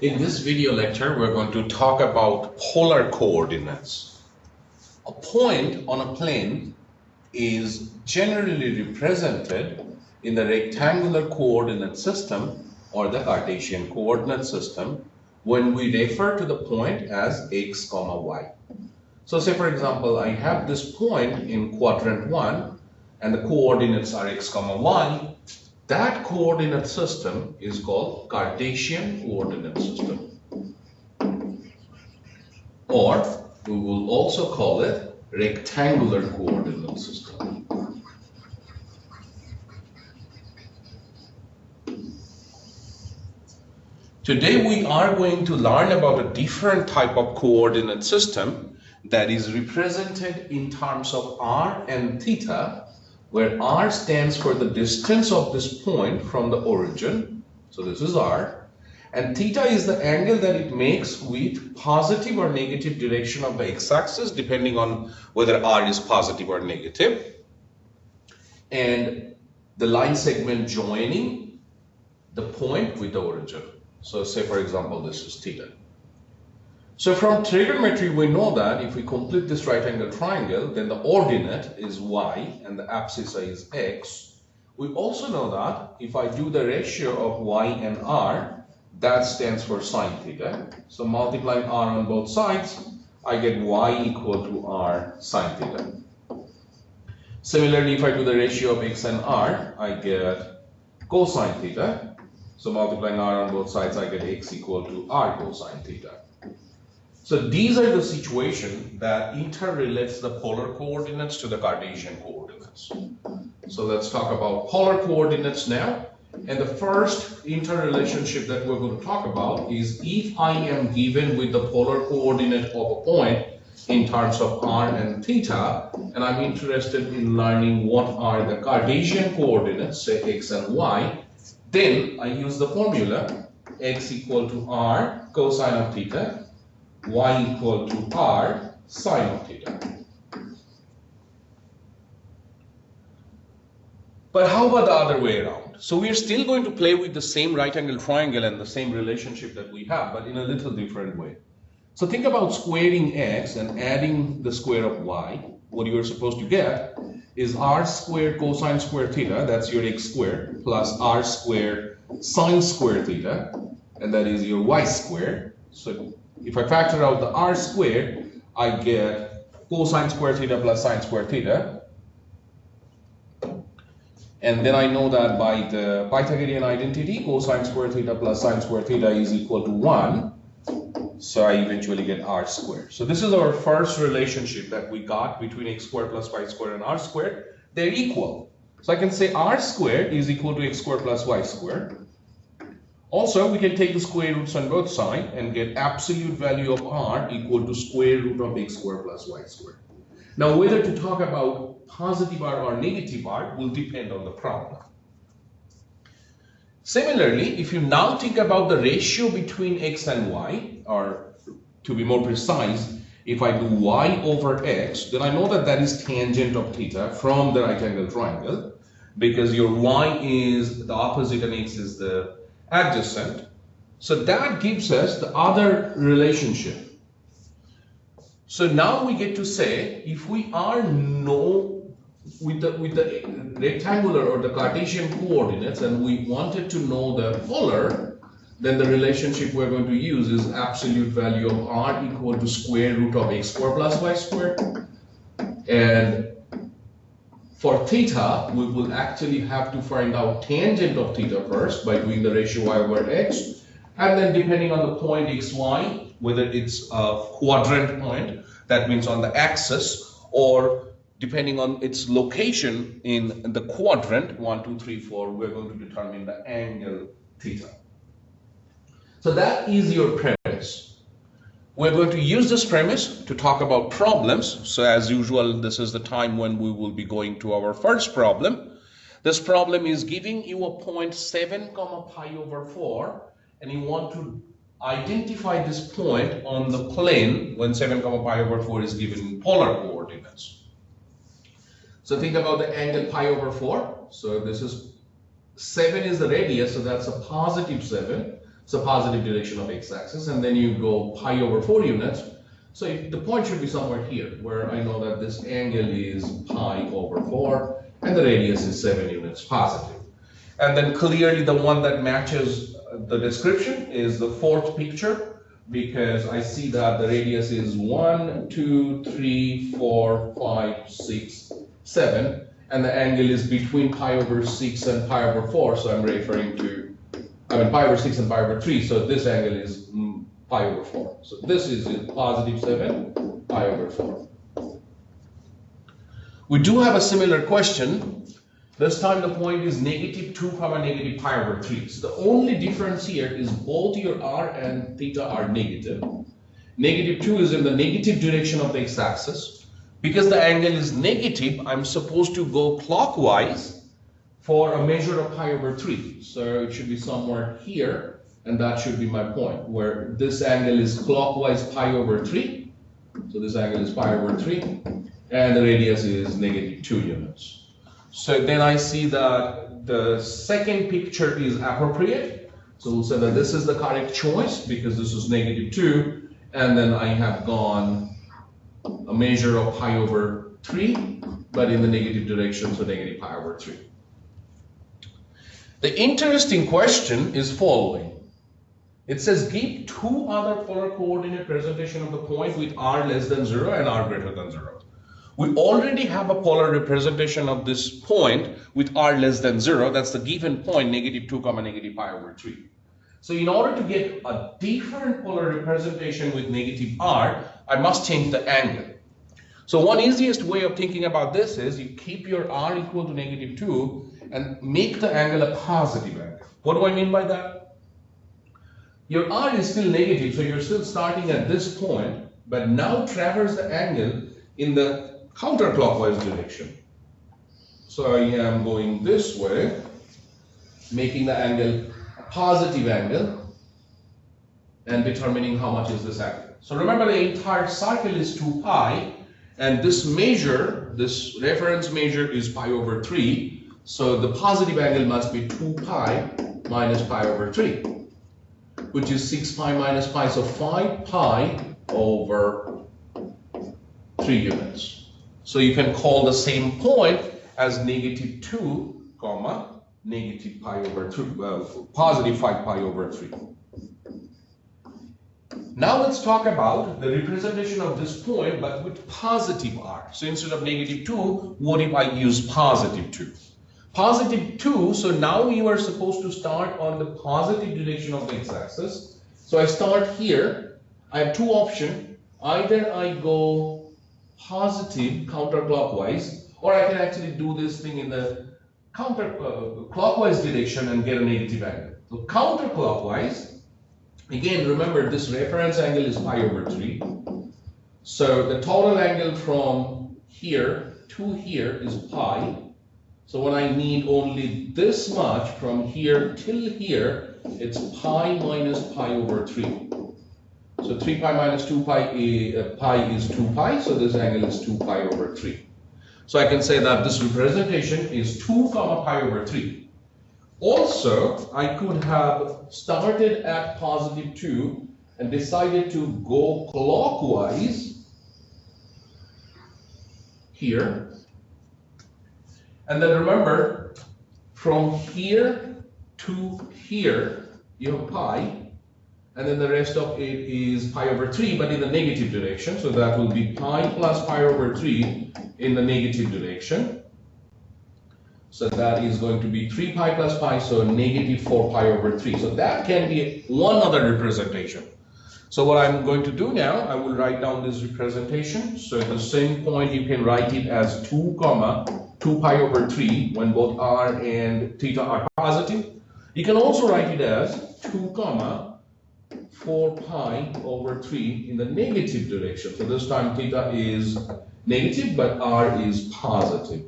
In this video lecture, we're going to talk about polar coordinates. A point on a plane is generally represented in the rectangular coordinate system or the Cartesian coordinate system when we refer to the point as x, y. So say for example, I have this point in quadrant 1 and the coordinates are x, y. That coordinate system is called Cartesian coordinate system, or we will also call it rectangular coordinate system. Today we are going to learn about a different type of coordinate system that is represented in terms of r and theta, where r stands for the distance of this point from the origin, so this is r, and theta is the angle that it makes with positive or negative direction of the x-axis depending on whether r is positive or negative, and the line segment joining the point with the origin. So say for example this is theta. So from trigonometry, we know that if we complete this right angle triangle, then the ordinate is y and the abscissa is x. We also know that if I do the ratio of y and r, that stands for sine theta. So multiplying r on both sides, I get y equal to r sine theta. Similarly, if I do the ratio of x and r, I get cosine theta. So multiplying r on both sides, I get x equal to r cosine theta. So these are the situations that interrelates the polar coordinates to the Cartesian coordinates. So let's talk about polar coordinates now. And the first interrelationship that we're going to talk about is if I am given with the polar coordinate of a point in terms of r and theta, and I'm interested in learning what are the Cartesian coordinates, say x and y, then I use the formula x equal to r cosine of theta, y equal to r sine of theta. But how about the other way around? So we're still going to play with the same right angle triangle and the same relationship that we have, but in a little different way. So think about squaring x and adding the square of y. What you're supposed to get is r squared cosine square theta, that's your x squared, plus r squared sine square theta, and that is your y squared. So if I factor out the r squared, I get cosine square theta plus sine square theta. And then I know that by the Pythagorean identity, cosine square theta plus sine square theta is equal to 1. So I eventually get r squared. So this is our first relationship that we got between x squared plus y squared and r squared. They're equal. So I can say r squared is equal to x squared plus y squared. Also, we can take the square roots on both sides and get absolute value of r equal to square root of x squared plus y squared. Now, whether to talk about positive r or negative r will depend on the problem. Similarly, if you now think about the ratio between x and y, or to be more precise, if I do y over x, then I know that that is tangent of theta from the right angle triangle, because your y is the opposite and x is the adjacent. So that gives us the other relationship. So now we get to say, if we are with the rectangular or the Cartesian coordinates and we wanted to know the polar, then the relationship we're going to use is absolute value of r equal to square root of x squared plus y squared. And for theta, we will actually have to find out tangent of theta first by doing the ratio y over x. And then depending on the point xy, whether it's a quadrant point, that means on the axis, or depending on its location in the quadrant, 1, 2, 3, 4, we're going to determine the angle theta. So that is your premise. We're going to use this premise to talk about problems. So as usual, this is the time when we will be going to our first problem. This problem is giving you a point 7, pi over 4, and you want to identify this point on the plane when 7, pi over 4 is given in polar coordinates. So think about the angle pi over 4. So this is 7 is the radius, so that's a positive 7. so positive direction of x-axis, and then you go pi over 4 units. So the point should be somewhere here, where I know that this angle is pi over 4, and the radius is 7 units positive. And then clearly the one that matches the description is the fourth picture, because I see that the radius is 1, 2, 3, 4, 5, 6, 7, and the angle is between pi over 6 and pi over 4, so I'm referring to, pi over 6 and pi over 3, so this angle is pi over 4. So this is positive 7, pi over 4. We do have a similar question. This time the point is negative 2 comma negative pi over 3. So the only difference here is both your r and theta are negative. Negative 2 is in the negative direction of the x-axis. Because the angle is negative, I'm supposed to go clockwise for a measure of pi over 3. So it should be somewhere here, and that should be my point, where this angle is clockwise pi over 3. So this angle is pi over 3, and the radius is negative 2 units. So then I see that the second picture is appropriate. So we'll say that this is the correct choice because this is negative 2, and then I have gone a measure of pi over 3, but in the negative direction, so negative pi over 3. The interesting question is following. It says give two other polar coordinate presentation of the point with r less than 0 and r greater than 0. We already have a polar representation of this point with r less than 0. That's the given point, negative 2 comma negative pi over 3. So in order to get a different polar representation with negative r, I must change the angle. So one easiest way of thinking about this is you keep your r equal to negative 2 and make the angle a positive angle. What do I mean by that? Your r is still negative, so you're still starting at this point, but now traverse the angle in the counterclockwise direction. So I am going this way, making the angle a positive angle and determining how much is this angle. So remember, the entire circle is 2 pi, and this measure, this reference measure is pi over 3. So the positive angle must be 2 pi minus pi over 3, which is 6 pi minus pi, so 5 pi over 3 units. So you can call the same point as negative 2 comma negative pi over 3, positive 5 pi over 3. Now let's talk about the representation of this point but with positive r. So instead of negative 2, what if I use positive 2? Positive 2, so now you are supposed to start on the positive direction of the x-axis. So I start here. I have two options. Either I go positive counterclockwise, or I can actually do this thing in the clockwise direction and get a negative angle. So counterclockwise, again, remember this reference angle is pi over 3. So the total angle from here to here is pi. So when I need only this much from here till here, it's pi minus pi over 3. So 3 pi minus 2 pi, pi is 2 pi, so this angle is 2 pi over 3. So I can say that this representation is 2 comma pi over 3. Also, I could have started at positive 2 and decided to go clockwise here. And then remember, from here to here, you have pi, and then the rest of it is pi over 3, but in the negative direction. So that will be pi plus pi over 3 in the negative direction. So that is going to be 3 pi plus pi, so negative 4 pi over 3. So that can be one other representation. So what I'm going to do now, I will write down this representation. So at the same point, you can write it as 2 comma 2 pi over 3 when both r and theta are positive. You can also write it as 2 comma 4 pi over 3 in the negative direction. So this time theta is negative, but r is positive.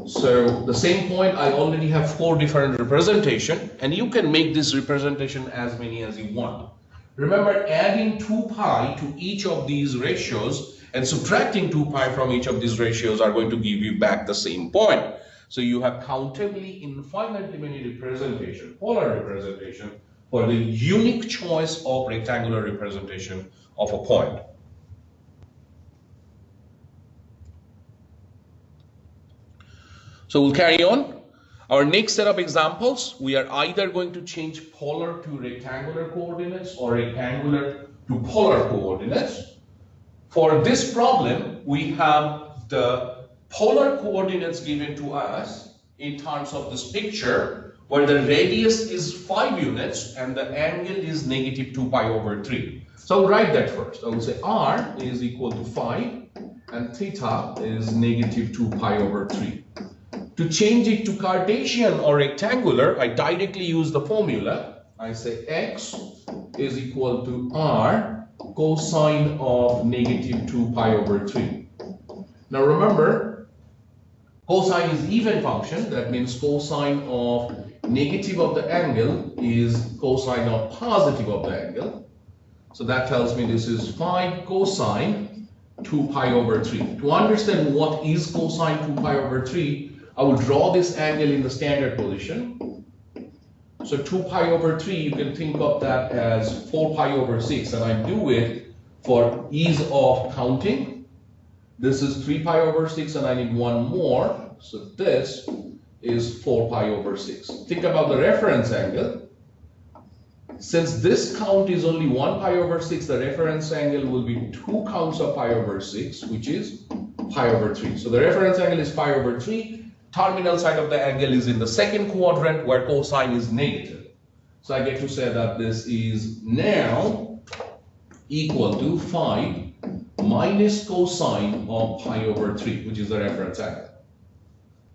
So the same point, I already have 4 different representation, and you can make this representation as many as you want. Remember, adding 2 pi to each of these ratios and subtracting 2 pi from each of these ratios are going to give you back the same point. So you have countably infinitely many representation, polar representation, for the unique choice of rectangular representation of a point. So we'll carry on. Our next set of examples, we are either going to change polar to rectangular coordinates or rectangular to polar coordinates. For this problem, we have the polar coordinates given to us in terms of this picture, where the radius is 5 units and the angle is negative 2 pi over 3. So I'll write that first. I will say r is equal to 5 and theta is negative 2 pi over 3. To change it to Cartesian or rectangular, I directly use the formula. I say x is equal to r cosine of negative 2 pi over 3. Now remember, cosine is even function. That means cosine of negative of the angle is cosine of positive of the angle. So that tells me this is 5 cosine 2 pi over 3. To understand what is cosine 2 pi over 3, I will draw this angle in the standard position. So 2 pi over 3, you can think of that as 4 pi over 6, and I do it for ease of counting. This is 3 pi over 6 and I need one more. So this is 4 pi over 6. Think about the reference angle. Since this count is only 1 pi over 6, the reference angle will be 2 counts of pi over 6, which is pi over 3. So the reference angle is pi over 3. Terminal side of the angle is in the second quadrant where cosine is negative. So I get to say that this is now equal to 5 minus cosine of pi over 3, which is the reference angle.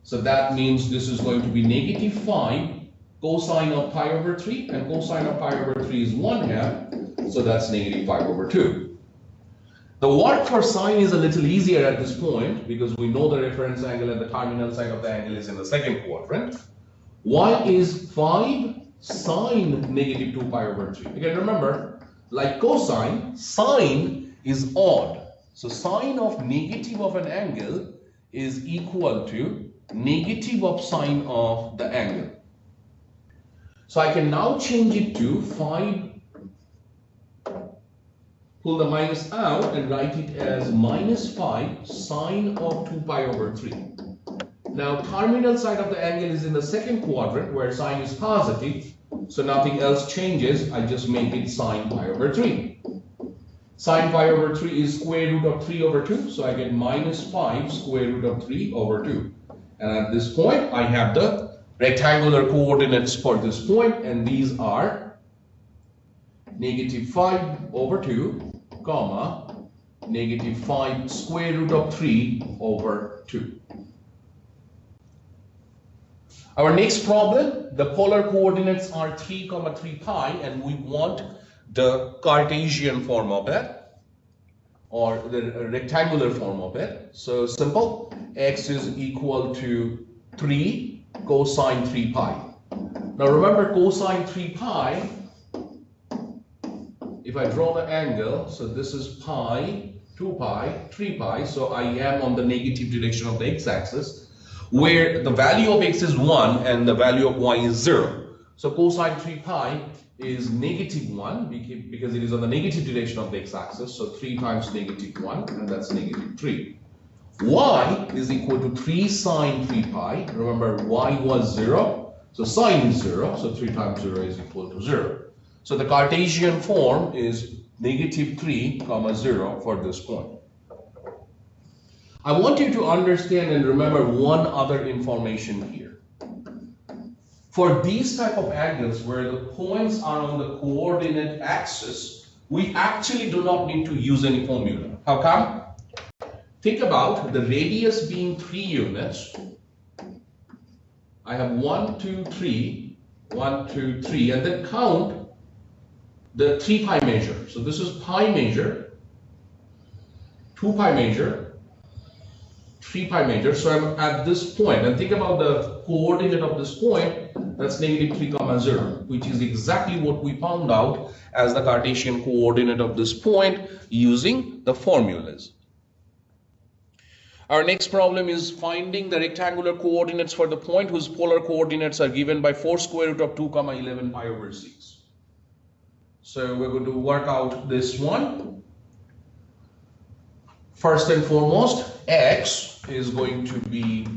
So that means this is going to be negative 5 cosine of pi over 3, and cosine of pi over 3 is 1/2, so that's negative 5 over 2. The work for sine is a little easier at this point because we know the reference angle and the terminal side of the angle is in the second quadrant. Why is 5 sine negative 2 pi over 3? Again, remember, like cosine, sine is odd. So sine of negative of an angle is equal to negative of sine of the angle. So I can now change it to 5, pull the minus out and write it as minus 5 sine of 2 pi over 3. Now terminal side of the angle is in the second quadrant where sine is positive, so nothing else changes. I just make it sine pi over 3. Sine pi over 3 is square root of 3 over 2, so I get minus 5 square root of 3 over 2. And at this point, I have the rectangular coordinates for this point, and these are negative 5 over 2, comma, negative 5 square root of 3 over 2. Our next problem, the polar coordinates are 3, 3 pi, and we want the Cartesian form of it, or the rectangular form of it. So simple, x is equal to 3 cosine 3 pi. Now remember, cosine 3 pi, if I draw the angle, so this is pi, 2 pi, 3 pi, so I am on the negative direction of the x-axis, where the value of x is 1 and the value of y is 0. So cosine 3 pi is negative 1 because it is on the negative direction of the x-axis, so 3 times negative 1, and that's negative 3. Y is equal to 3 sine 3 pi. Remember, y was 0, so sine is 0, so 3 times 0 is equal to 0. So the Cartesian form is negative 3, 0 for this point. I want you to understand and remember one other information here. For these type of angles where the points are on the coordinate axis, we actually do not need to use any formula. How come? Think about the radius being 3 units. I have 1, 2, 3, 1, 2, 3, and then count the 3 pi measure. So this is pi measure, 2 pi measure, 3 pi measure. So I'm at this point, and think about the coordinate of this point. That's negative 3, 0, which is exactly what we found out as the Cartesian coordinate of this point using the formulas. Our next problem is finding the rectangular coordinates for the point whose polar coordinates are given by 4 square root of 2 comma 11 pi over 6. So we're going to work out this one. First and foremost, x is going to be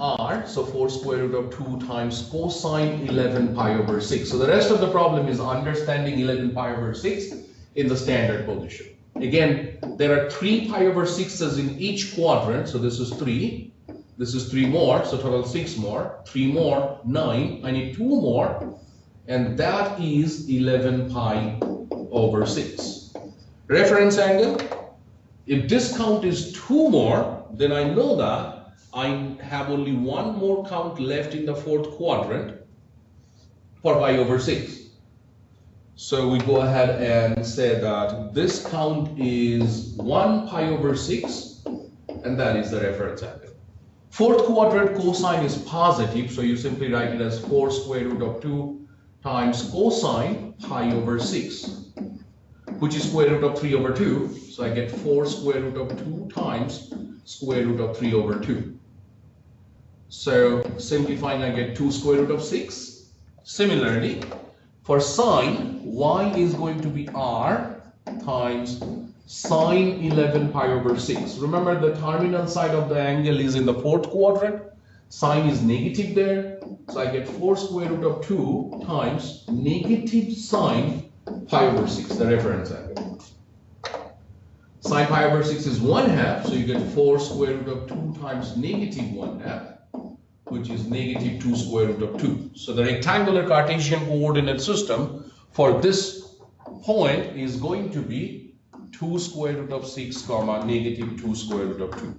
r, so 4 square root of 2 times cosine 11 pi over 6. So the rest of the problem is understanding 11 pi over 6 in the standard position. Again, there are 3 pi over 6s in each quadrant, so this is 3. This is 3 more, so total 6 more. 3 more, 9. I need 2 more, and that is 11 pi over 6. Reference angle. If this count is 2 more, then I know that I have only 1 more count left in the fourth quadrant for pi over 6. So we go ahead and say that this count is 1 pi over 6, and that is the reference angle. Fourth quadrant cosine is positive, so you simply write it as 4 square root of 2 times cosine pi over 6, which is square root of 3 over 2. So I get 4 square root of 2 times square root of 3 over 2. So simplifying, I get 2 square root of 6. Similarly, for sine, y is going to be r times sine 11 pi over 6. Remember, the terminal side of the angle is in the fourth quadrant. Sine is negative there. So I get 4 square root of 2 times negative sine pi over 6, the reference angle. Sine pi over 6 is 1/2, so you get 4 square root of 2 times negative 1/2. Which is negative 2 square root of 2. So the rectangular Cartesian coordinate system for this point is going to be 2 square root of 6 comma negative 2 square root of 2.